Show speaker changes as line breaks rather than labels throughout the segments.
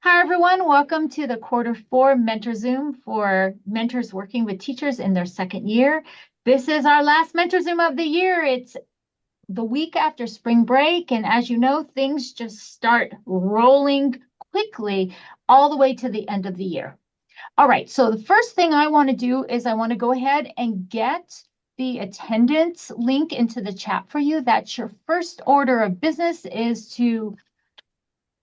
Hi, everyone. Welcome to the Q4 Mentor Zoom for mentors working with teachers in their second year. This is our last Mentor Zoom of the year. It's the week after spring break, and as you know, things just start rolling quickly all the way to the end of the year. All right, so the first thing I want to do is I want to go ahead and get the attendance link into the chat for you. That's your first order of business, is to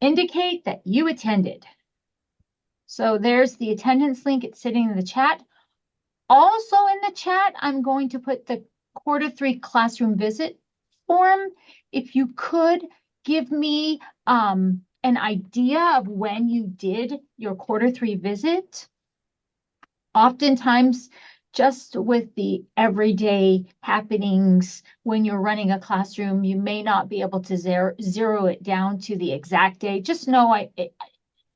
indicate that you attended. So there's the attendance link. It's sitting in the chat. Also in the chat, I'm going to put the Q3 classroom visit form. If you could give me an idea of when you did your Q3 visit. Oftentimes, just with the everyday happenings when you're running a classroom, you may not be able to zero it down to the exact day. Just know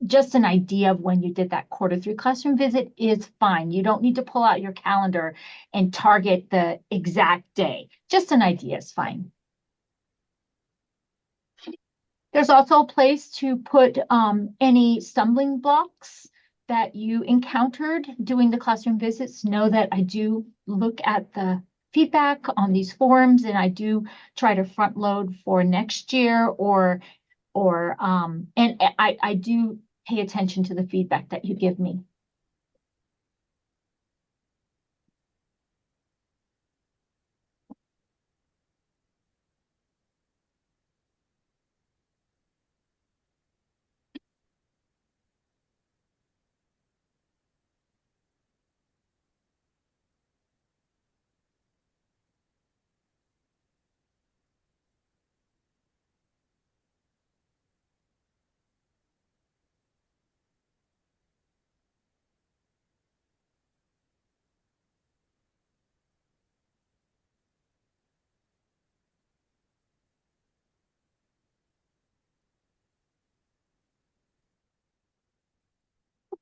just an idea of when you did that Q3 classroom visit is fine. You don't need to pull out your calendar and target the exact day. Just an idea is fine. There's also a place to put any stumbling blocks that you encountered doing the classroom visits. Know that I do look at the feedback on these forums, and I do try to front load for next year and I do pay attention to the feedback that you give me.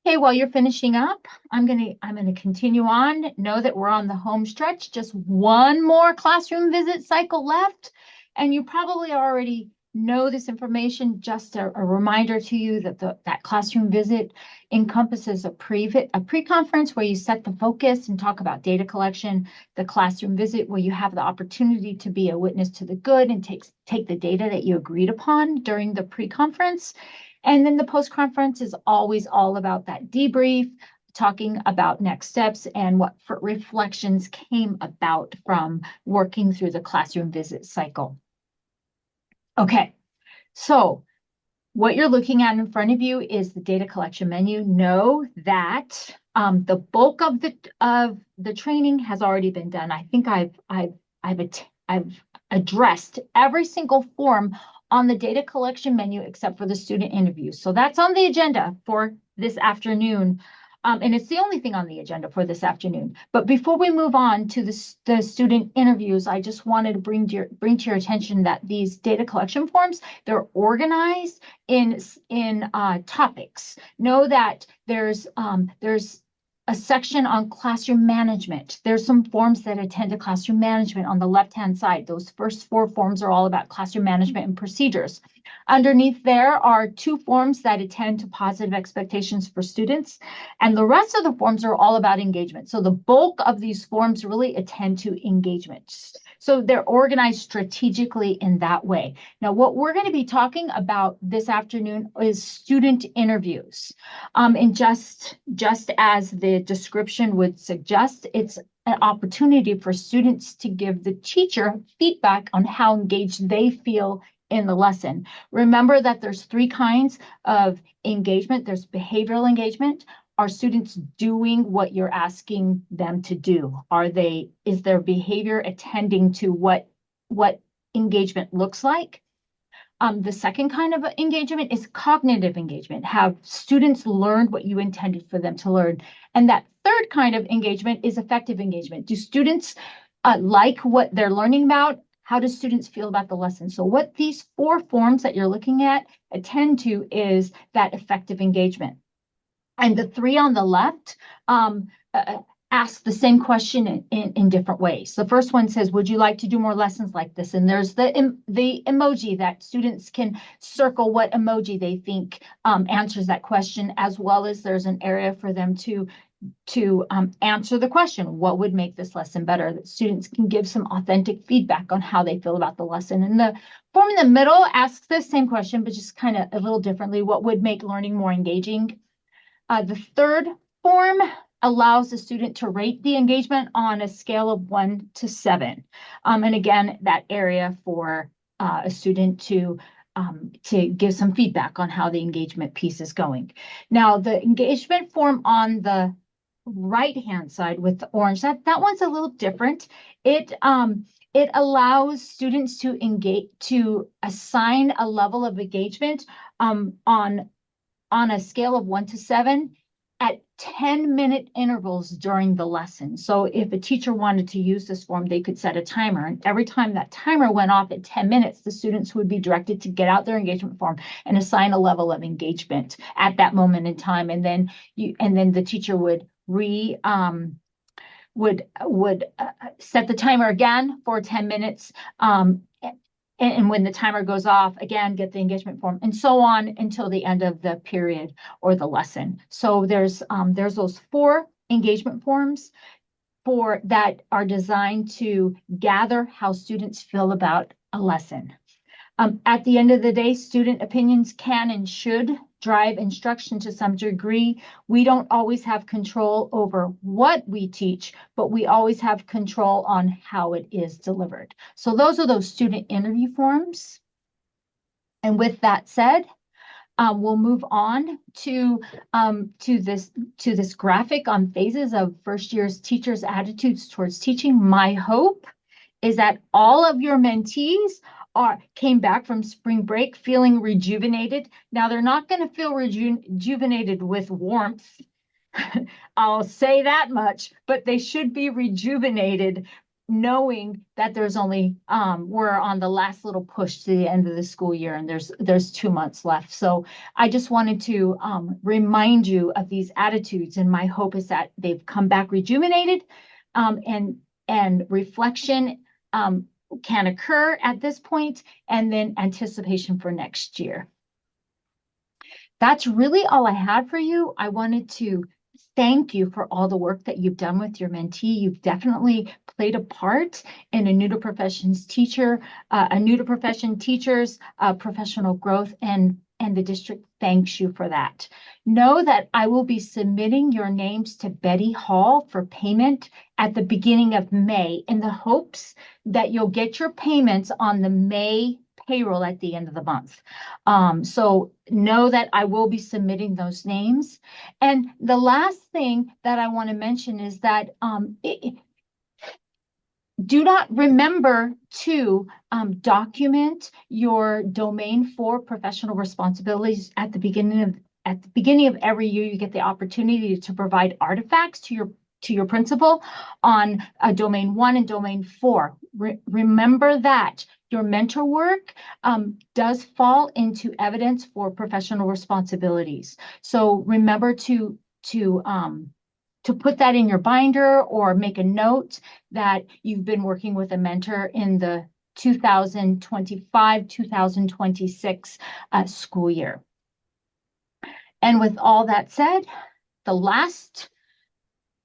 Okay, while you're finishing up, I'm gonna continue on. Know that we're on the home stretch, just one more classroom visit cycle left, and you probably already know this information. Just a reminder to you that that classroom visit encompasses a pre-conference where you set the focus and talk about data collection, the classroom visit where you have the opportunity to be a witness to the good and take the data that you agreed upon during the pre-conference. And then the post-conference is always all about that debrief, talking about next steps and what reflections came about from working through the classroom visit cycle. Okay, so what you're looking at in front of you is the data collection menu. Know that the bulk of the training has already been done. I think I've addressed every single form on the data collection menu except for the student interviews. So that's on the agenda for this afternoon. And it's the only thing on the agenda for this afternoon. But before we move on to the student interviews, I just wanted to bring to your attention that these data collection forms, they're organized in topics. Know that there's a section on classroom management. There's some forms that attend to classroom management on the left-hand side. Those first 4 forms are all about classroom management and procedures. Underneath there are 2 forms that attend to positive expectations for students, and the rest of the forms are all about engagement. So the bulk of these forms really attend to engagement. So they're organized strategically in that way. Now, what we're going to be talking about this afternoon is student interviews. And just as the description would suggest, it's an opportunity for students to give the teacher feedback on how engaged they feel in the lesson. Remember that there's 3 kinds of engagement. There's behavioral engagement. Are students doing what you're asking them to do? Is their behavior attending to what engagement looks like? The second kind of engagement is cognitive engagement. Have students learned what you intended for them to learn? And that third kind of engagement is effective engagement. Do students like what they're learning about? How do students feel about the lesson? So what these 4 forms that you're looking at attend to is that effective engagement. And the 3 on the left ask the same question in different ways. The first one says, would you like to do more lessons like this? And there's the emoji that students can circle what emoji they think answers that question, as well as there's an area for them to answer the question, what would make this lesson better? That students can give some authentic feedback on how they feel about the lesson. And the form in the middle asks the same question, but just kind of a little differently. What would make learning more engaging? The third form allows the student to rate the engagement on a scale of 1 to 7. And again, that area for a student to give some feedback on how the engagement piece is going. Now, the engagement form on the right-hand side with the orange, that one's a little different. It allows students to engage, to assign a level of engagement on a scale of 1 to 7 at 10-minute intervals during the lesson. So if a teacher wanted to use this form, they could set a timer. And every time that timer went off at 10 minutes, the students would be directed to get out their engagement form and assign a level of engagement at that moment in time. And then the teacher would set the timer again for 10 minutes. And when the timer goes off, again, get the engagement form, and so on until the end of the period or the lesson. So there's those 4 engagement forms that are designed to gather how students feel about a lesson. At the end of the day, student opinions can and should drive instruction to some degree. We don't always have control over what we teach, but we always have control on how it is delivered. So those are those student interview forms. And with that said, we'll move on to this graphic on phases of first year's teachers' attitudes towards teaching. My hope is that all of your mentees came back from spring break feeling rejuvenated. Now, they're not going to feel rejuvenated with warmth. I'll say that much, but they should be rejuvenated knowing that there's only we're on the last little push to the end of the school year, and there's 2 months left. So I just wanted to remind you of these attitudes, and my hope is that they've come back rejuvenated, and reflection can occur at this point, and then anticipation for next year. That's really all I had for you. I wanted to thank you for all the work that you've done with your mentee. You've definitely played a part in a new to professions teacher's professional growth, and the district thanks you for that. Know that I will be submitting your names to Betty Hall for payment at the beginning of May, in the hopes that you'll get your payments on the May payroll at the end of the month. So know that I will be submitting those names. And the last thing that I want to mention is that do not remember to document your domain 4 professional responsibilities at the beginning of every year. You get the opportunity to provide artifacts to your principal on domain 1 and domain 4. Remember that your mentor work does fall into evidence for professional responsibilities. So remember to put that in your binder, or make a note that you've been working with a mentor in the 2025-2026 school year. And with all that said, the last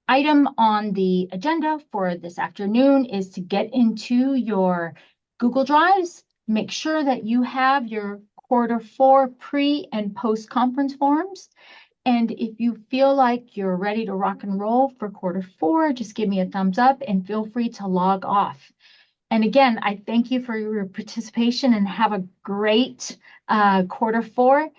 item on the agenda for this afternoon is to get into your Google Drives. Make sure that you have your Q4 pre and post conference forms. And if you feel like you're ready to rock and roll for Q4, just give me a thumbs up and feel free to log off. And again, I thank you for your participation, and have a great Q4.